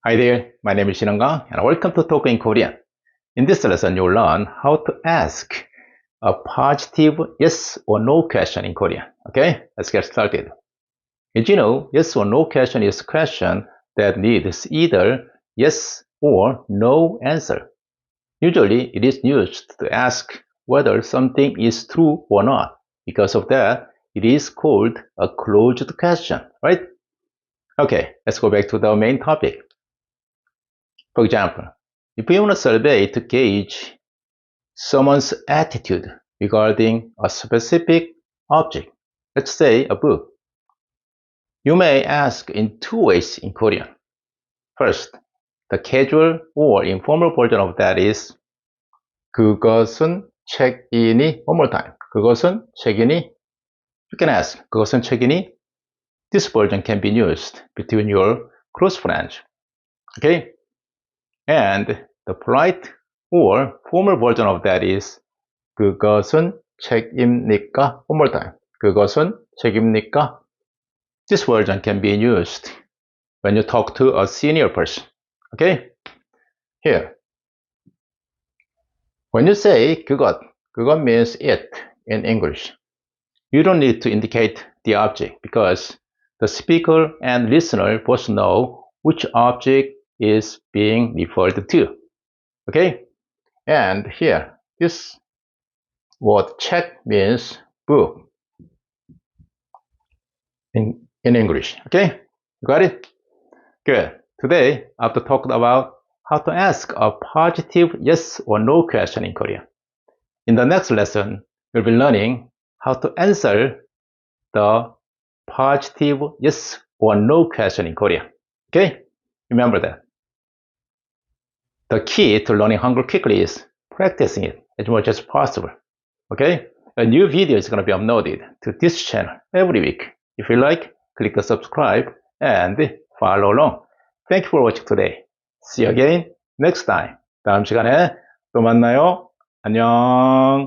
Hi there, my name is Shinanga and welcome to Talk in Korean. In this lesson, you'll learn how to ask a positive yes or no question in Korean. Okay, let's get started. As you know, yes or no question is a question that needs either yes or no answer. Usually, it is used to ask whether something is true or not. Because of that, it is called a closed question, right? Okay, let's go back to the main topic. For example, if you want a survey to gauge someone's attitude regarding a specific object, let's say a book, you may ask in two ways in Korean. First, the casual or informal version of that is 그것은 책이니? One more time. 그것은 책이니? You can ask 그것은 책이니? This version can be used between your close friends. Okay? And the polite or formal version of that is 그것은 책입니까? One more time. 그것은 책입니까? This version can be used when you talk to a senior person. Okay? Here. When you say 그것 means it in English. You don't need to indicate the object because the speaker and listener both know which object is being referred to. Okay? And here, this word 책 means book in English. Okay? Got it? Good. Today, after talking about how to ask a positive yes or no question in Korean. In the next lesson, we'll be learning how to answer the positive yes or no question in Korean. Okay? Remember that. The key to learning Hangul quickly is practicing it as much as possible. Okay? A new video is going to be uploaded to this channel every week. If you like, click the subscribe and follow along. Thank you for watching today. See you again next time. 다음 시간에 또 만나요. 안녕.